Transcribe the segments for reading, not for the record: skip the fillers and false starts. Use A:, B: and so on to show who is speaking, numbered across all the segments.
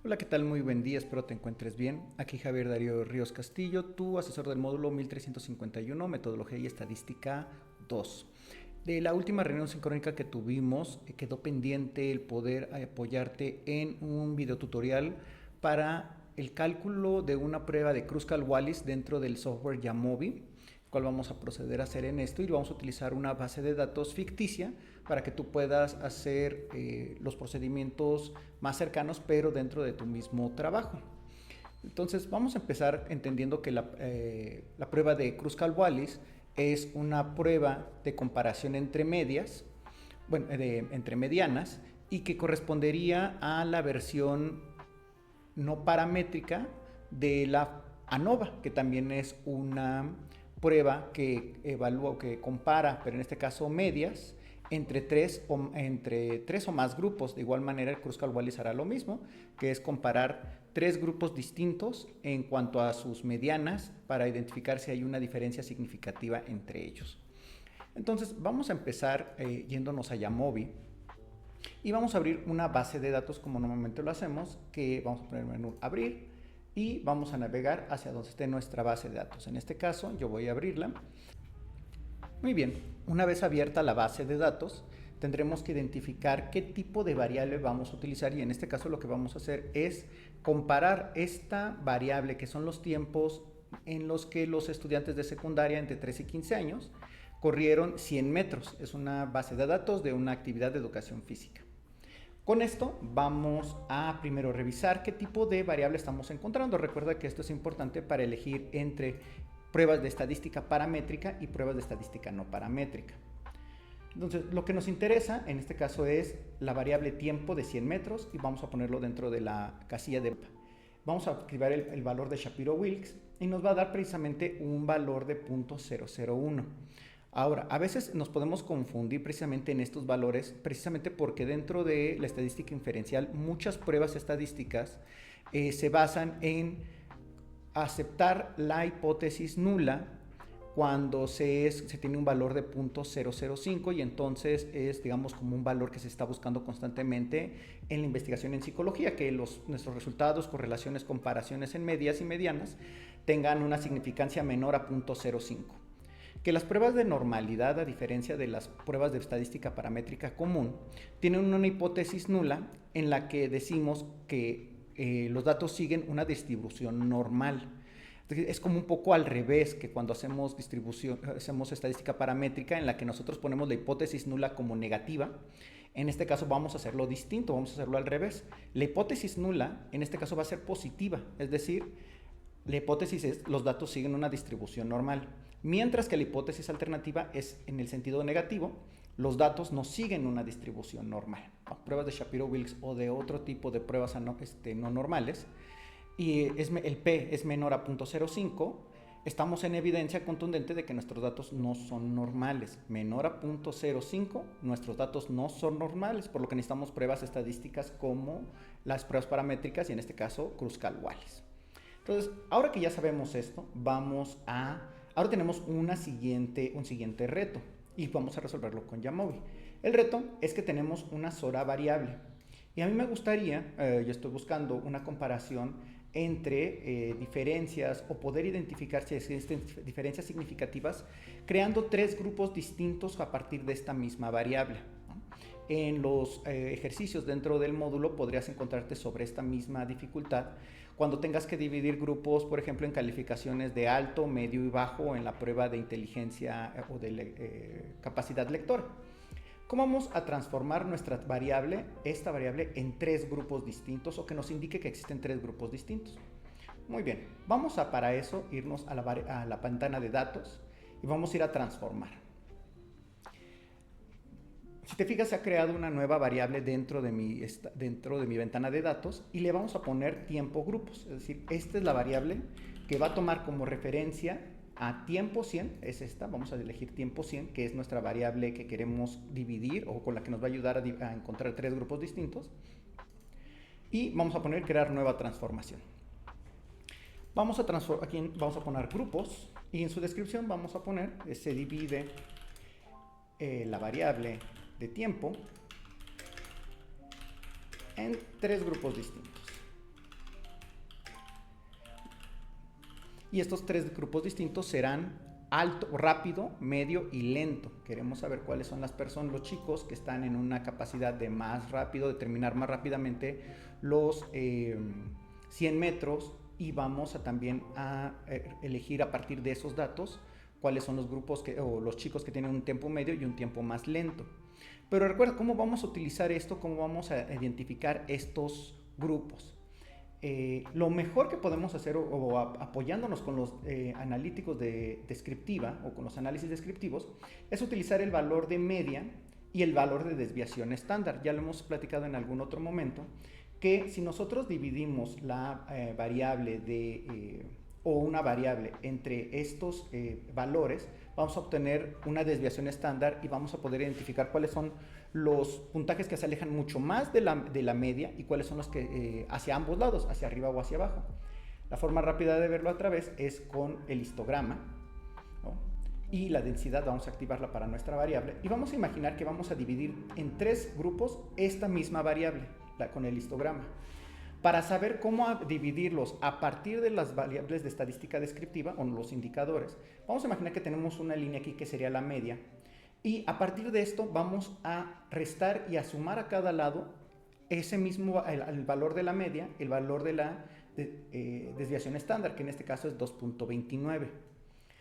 A: Hola, ¿qué tal? Muy buen día, espero te encuentres bien. Aquí Javier Darío Ríos Castillo, tu asesor del módulo 1351, Metodología y Estadística 2. De la última reunión sincrónica que tuvimos, quedó pendiente el poder apoyarte en un videotutorial para el cálculo de una prueba de Kruskal-Wallis dentro del software Yamovi, cual vamos a proceder a hacer en esto y vamos a utilizar una base de datos ficticia para que tú puedas hacer los procedimientos más cercanos pero dentro de tu mismo trabajo. Entonces vamos a empezar entendiendo que la prueba de Kruskal-Wallis es una prueba de comparación entre medias, bueno, entre medianas, y que correspondería a la versión no paramétrica de la ANOVA, que también es una prueba que evalúa o que compara, pero en este caso medias, entre tres o más grupos. De igual manera, el Kruskal-Wallis hará lo mismo, que es comparar tres grupos distintos en cuanto a sus medianas para identificar si hay una diferencia significativa entre ellos. Entonces, vamos a empezar yéndonos a Yamovi y vamos a abrir una base de datos como normalmente lo hacemos, que vamos a poner el menú abrir y vamos a navegar hacia donde esté nuestra base de datos. En este caso yo voy a abrirla. Muy bien, una vez abierta la base de datos, tendremos que identificar qué tipo de variable vamos a utilizar y en este caso lo que vamos a hacer es comparar esta variable que son los tiempos en los que los estudiantes de secundaria entre 13 y 15 años corrieron 100 metros. Es una base de datos de una actividad de educación física. Con esto vamos a primero revisar qué tipo de variable estamos encontrando. Recuerda que esto es importante para elegir entre pruebas de estadística paramétrica y pruebas de estadística no paramétrica. Entonces, lo que nos interesa en este caso es la variable tiempo de 100 metros y vamos a ponerlo dentro de la casilla de... Vamos a activar el valor de Shapiro-Wilks y nos va a dar precisamente un valor de 0.001. Ahora, a veces nos podemos confundir precisamente en estos valores, precisamente porque dentro de la estadística inferencial muchas pruebas estadísticas se basan en aceptar la hipótesis nula cuando se tiene un valor de 0.005 y entonces es, digamos, como un valor que se está buscando constantemente en la investigación en psicología, que nuestros resultados, correlaciones, comparaciones en medias y medianas tengan una significancia menor a 0.05. Que las pruebas de normalidad, a diferencia de las pruebas de estadística paramétrica común, tienen una hipótesis nula en la que decimos que los datos siguen una distribución normal. Es como un poco al revés que cuando hacemos estadística paramétrica en la que nosotros ponemos la hipótesis nula como negativa. En este caso vamos a hacerlo distinto, vamos a hacerlo al revés. La hipótesis nula en este caso va a ser positiva, es decir, la hipótesis es los datos siguen una distribución normal, mientras que la hipótesis alternativa es en el sentido negativo, los datos no siguen una distribución normal. Pruebas de Shapiro-Wilks o de otro tipo de pruebas no normales, y el P es menor a 0.05, estamos en evidencia contundente de que nuestros datos no son normales. Menor a 0.05, nuestros datos no son normales, por lo que necesitamos pruebas estadísticas como las pruebas paramétricas y en este caso Kruskal-Wallis. Entonces, ahora que ya sabemos esto, ahora tenemos un siguiente reto y vamos a resolverlo con Yamovi. El reto es que tenemos una sola variable y a mí me gustaría, yo estoy buscando una comparación entre diferencias o poder identificar si existen diferencias significativas creando tres grupos distintos a partir de esta misma variable. En los ejercicios dentro del módulo podrías encontrarte sobre esta misma dificultad cuando tengas que dividir grupos, por ejemplo, en calificaciones de alto, medio y bajo en la prueba de inteligencia o de capacidad lectora. ¿Cómo vamos a transformar esta variable en tres grupos distintos o que nos indique que existen tres grupos distintos? Muy bien, vamos a para eso irnos a la ventana de datos y vamos a ir a transformar. Si te fijas, se ha creado una nueva variable dentro de mi ventana de datos y le vamos a poner tiempo grupos. Es decir, esta es la variable que va a tomar como referencia a tiempo 100, es esta, vamos a elegir tiempo 100, que es nuestra variable que queremos dividir o con la que nos va a ayudar a encontrar tres grupos distintos. Y vamos a poner crear nueva transformación. Aquí vamos a poner grupos y en su descripción vamos a poner se divide la variable de tiempo en tres grupos distintos. Y estos tres grupos distintos serán alto, rápido, medio y lento. Queremos saber cuáles son las personas, los chicos que están en una capacidad de más rápido, de terminar más rápidamente los 100 metros, y vamos a también a elegir a partir de esos datos cuáles son los grupos o los chicos que tienen un tiempo medio y un tiempo más lento. Pero recuerda, ¿cómo vamos a utilizar esto? ¿Cómo vamos a identificar estos grupos? Lo mejor que podemos hacer, apoyándonos con los analíticos de descriptiva o con los análisis descriptivos, es utilizar el valor de media y el valor de desviación estándar. Ya lo hemos platicado en algún otro momento, que si nosotros dividimos la variable o una variable entre estos valores, vamos a obtener una desviación estándar y vamos a poder identificar cuáles son los puntajes que se alejan mucho más de la media y cuáles son los que hacia ambos lados, hacia arriba o hacia abajo. La forma rápida de verlo otra vez es con el histograma, ¿no? Y la densidad vamos a activarla para nuestra variable y vamos a imaginar que vamos a dividir en 3 grupos esta misma variable con el histograma. Para saber cómo dividirlos a partir de las variables de estadística descriptiva o los indicadores, vamos a imaginar que tenemos una línea aquí que sería la media, y a partir de esto vamos a restar y a sumar a cada lado ese mismo, el valor de la media, el valor de la desviación estándar, que en este caso es 2.29.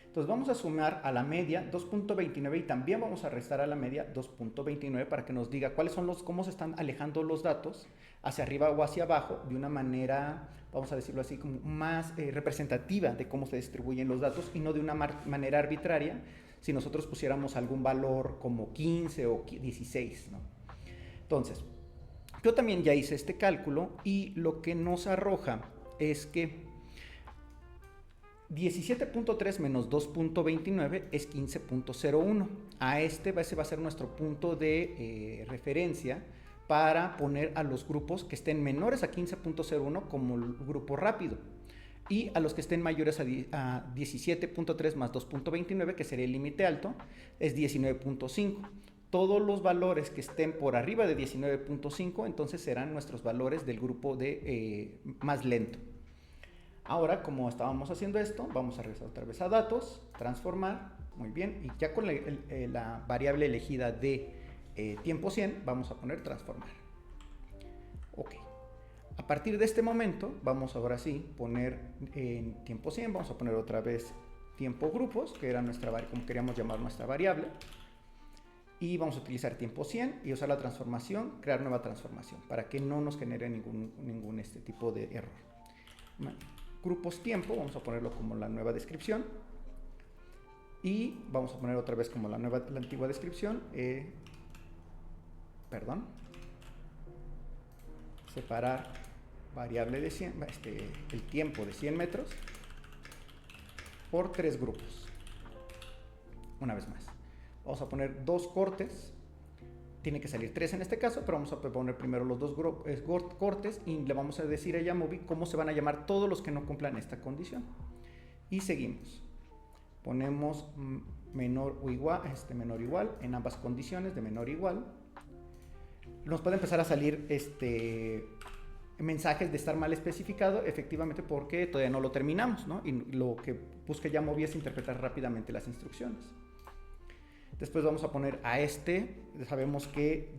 A: Entonces vamos a sumar a la media 2.29 y también vamos a restar a la media 2.29 para que nos diga cuáles son cómo se están alejando los datos hacia arriba o hacia abajo de una manera, vamos a decirlo así, como más representativa de cómo se distribuyen los datos y no de una manera arbitraria si nosotros pusiéramos algún valor como 15 o 16, ¿no? Entonces, yo también ya hice este cálculo y lo que nos arroja es que 17.3 menos 2.29 es 15.01. Ese va a ser nuestro punto de referencia para poner a los grupos que estén menores a 15.01 como el grupo rápido y a los que estén mayores a 17.3 más 2.29, que sería el límite alto, es 19.5. Todos los valores que estén por arriba de 19.5 entonces serán nuestros valores del grupo de más lento. Ahora, como estábamos haciendo esto, vamos a regresar otra vez a datos, transformar, muy bien, y ya con la variable elegida de tiempo 100, vamos a poner transformar. Ok. A partir de este momento, vamos ahora sí poner en tiempo 100, vamos a poner otra vez tiempo grupos, que era como queríamos llamar nuestra variable, y vamos a utilizar tiempo 100 y usar la transformación, crear nueva transformación, para que no nos genere ningún tipo de error. Grupos tiempo, vamos a ponerlo como la nueva descripción y vamos a poner otra vez como la antigua descripción, separar variable de 100, el tiempo de 100 metros por 3 grupos. Una vez más, vamos a poner 2 cortes. Tiene que salir 3 en este caso, pero vamos a poner primero los 2 cortes y le vamos a decir a Jamovi cómo se van a llamar todos los que no cumplan esta condición. Y seguimos. Ponemos menor o igual, menor o igual en ambas condiciones de menor o igual. Nos puede empezar a salir mensajes de estar mal especificado, efectivamente porque todavía no lo terminamos, ¿no? Y lo que busca Jamovi es interpretar rápidamente las instrucciones. Después vamos a poner sabemos que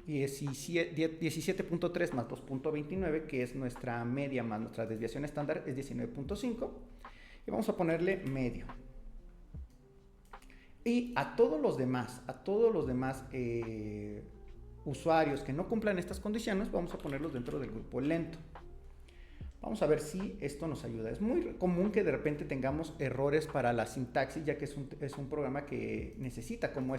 A: 17.3 más 2.29, que es nuestra media más nuestra desviación estándar, es 19.5. Y vamos a ponerle medio. Y a todos los demás usuarios que no cumplan estas condiciones, vamos a ponerlos dentro del grupo lento. Vamos a ver si esto nos ayuda. Es muy común que de repente tengamos errores para la sintaxis, ya que es un programa que necesita como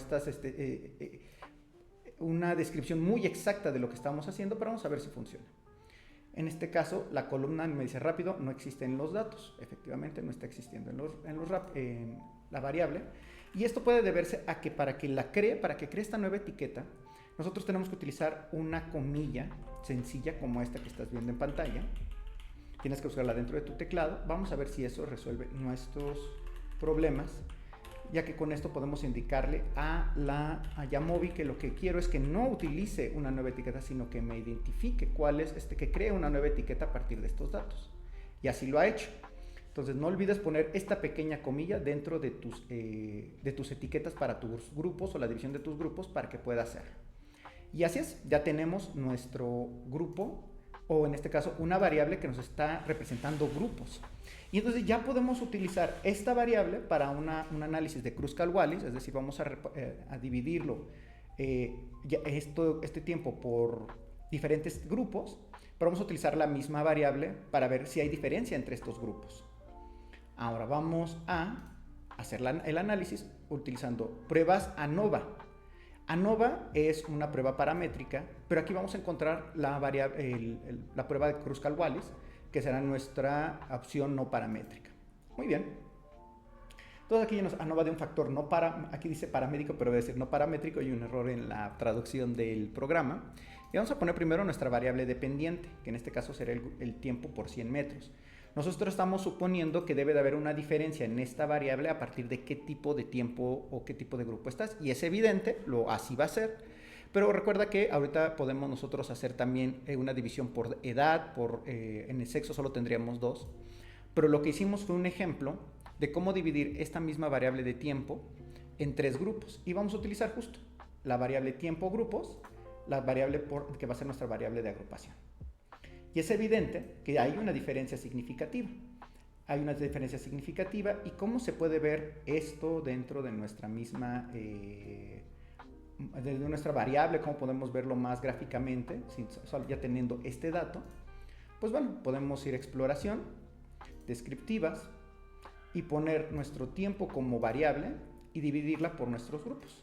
A: una descripción muy exacta de lo que estamos haciendo, pero vamos a ver si funciona. En este caso, la columna me dice rápido, no existe en los datos. Efectivamente, no está existiendo en la variable. Y esto puede deberse a que para que cree esta nueva etiqueta, nosotros tenemos que utilizar una comilla sencilla como esta que estás viendo en pantalla. Tienes que usarla dentro de tu teclado. Vamos a ver si eso resuelve nuestros problemas, ya que con esto podemos indicarle a Jamovi que lo que quiero es que no utilice una nueva etiqueta, sino que me identifique cuál es, que cree una nueva etiqueta a partir de estos datos. Y así lo ha hecho. Entonces no olvides poner esta pequeña comilla dentro de tus etiquetas para tus grupos o la división de tus grupos para que pueda hacerlo. Y así es, ya tenemos nuestro grupo, o en este caso una variable que nos está representando grupos. Y entonces ya podemos utilizar esta variable para un análisis de Kruskal-Wallis, es decir, vamos a dividirlo este tiempo por diferentes grupos, pero vamos a utilizar la misma variable para ver si hay diferencia entre estos grupos. Ahora vamos a hacer el análisis utilizando pruebas ANOVA. ANOVA es una prueba paramétrica, pero aquí vamos a encontrar la prueba de Kruskal-Wallis, que será nuestra opción no paramétrica. Muy bien. Entonces aquí nos ANOVA de un factor aquí dice paramétrico, pero debe decir no paramétrico, hay un error en la traducción del programa. Y vamos a poner primero nuestra variable dependiente, que en este caso será el tiempo por 100 metros. Nosotros estamos suponiendo que debe de haber una diferencia en esta variable a partir de qué tipo de tiempo o qué tipo de grupo estás. Y es evidente, así va a ser. Pero recuerda que ahorita podemos nosotros hacer también una división por edad, en el sexo solo tendríamos 2. Pero lo que hicimos fue un ejemplo de cómo dividir esta misma variable de tiempo en 3 grupos. Y vamos a utilizar justo la variable tiempo grupos, la variable que va a ser nuestra variable de agrupación. Y es evidente que hay una diferencia significativa. Hay una diferencia significativa y cómo se puede ver esto dentro de nuestra misma, de nuestra variable, cómo podemos verlo más gráficamente, ya teniendo este dato. Pues bueno, podemos ir a exploración, descriptivas y poner nuestro tiempo como variable y dividirla por nuestros grupos.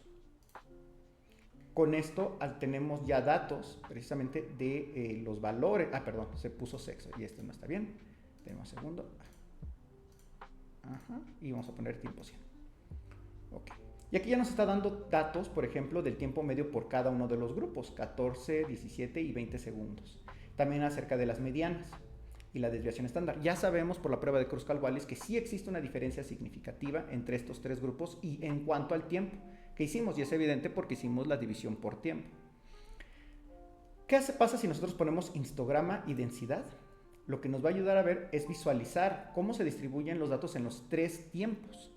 A: Con esto tenemos ya datos precisamente de los valores. Perdón, se puso sexo y esto no está bien. Tenemos un segundo. Y vamos a poner tiempo 100. Ok. Y aquí ya nos está dando datos, por ejemplo, del tiempo medio por cada uno de los grupos: 14, 17 y 20 segundos. También acerca de las medianas y la desviación estándar. Ya sabemos por la prueba de Kruskal-Wallis que sí existe una diferencia significativa entre estos 3 grupos y en cuanto al tiempo que hicimos, y es evidente porque hicimos la división por tiempo. ¿Qué pasa si nosotros ponemos histograma y densidad? Lo que nos va a ayudar a ver es visualizar cómo se distribuyen los datos en los 3 tiempos.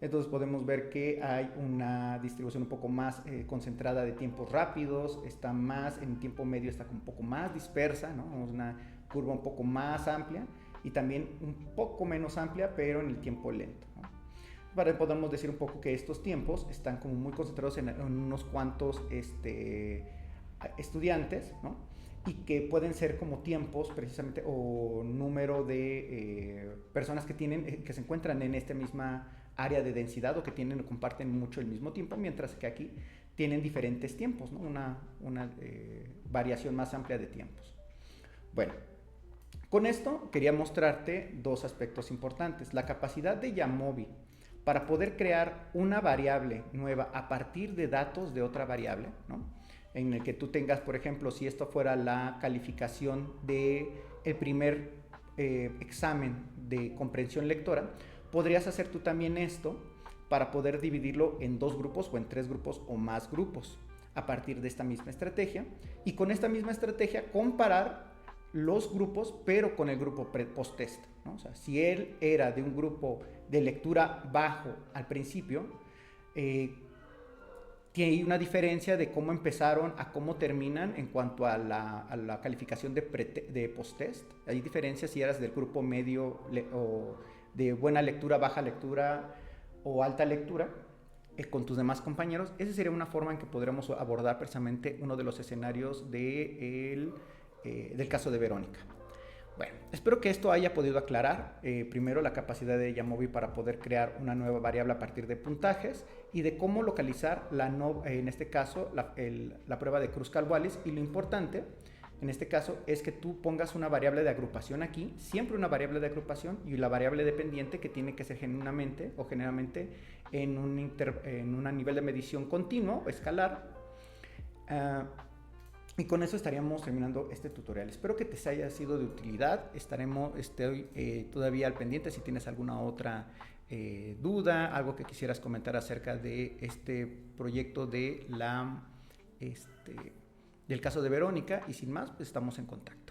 A: Entonces podemos ver que hay una distribución un poco más concentrada de tiempos rápidos, está más en tiempo medio, está un poco más dispersa, ¿no? Una curva un poco más amplia y también un poco menos amplia, pero en el tiempo lento, ¿no? Podemos decir un poco que estos tiempos están como muy concentrados en unos cuantos estudiantes, ¿no? Y que pueden ser como tiempos precisamente o número de personas que se encuentran en esta misma área de densidad o que comparten mucho el mismo tiempo, mientras que aquí tienen diferentes tiempos, ¿no? Una variación más amplia de tiempos. Bueno, con esto quería mostrarte 2 aspectos importantes: la capacidad de Jamovi para poder crear una variable nueva a partir de datos de otra variable, ¿no? En el que tú tengas, por ejemplo, si esto fuera la calificación del primer examen de comprensión lectora, podrías hacer tú también esto para poder dividirlo en 2 grupos o en 3 grupos o más grupos a partir de esta misma estrategia, y con esta misma estrategia comparar los grupos, pero con el grupo post-test, ¿no? O sea, si él era de un grupo de lectura bajo al principio, hay una diferencia de cómo empezaron a cómo terminan en cuanto a la calificación de post-test. Hay diferencias si eras del grupo medio o de buena lectura, baja lectura o alta lectura con tus demás compañeros. Esa sería una forma en que podremos abordar precisamente uno de los escenarios del caso de Verónica. Bueno, espero que esto haya podido aclarar primero la capacidad de Jamovi para poder crear una nueva variable a partir de puntajes y de cómo localizar en este caso la prueba de Kruskal-Wallis, y lo importante en este caso es que tú pongas una variable de agrupación aquí, siempre una variable de agrupación, y la variable dependiente que tiene que ser genuinamente o generalmente en un nivel de medición continuo o escalar. Y con eso estaríamos terminando este tutorial. Espero que te haya sido de utilidad. Estoy todavía al pendiente si tienes alguna otra duda, algo que quisieras comentar acerca de este proyecto del caso de Verónica, y sin más, pues estamos en contacto.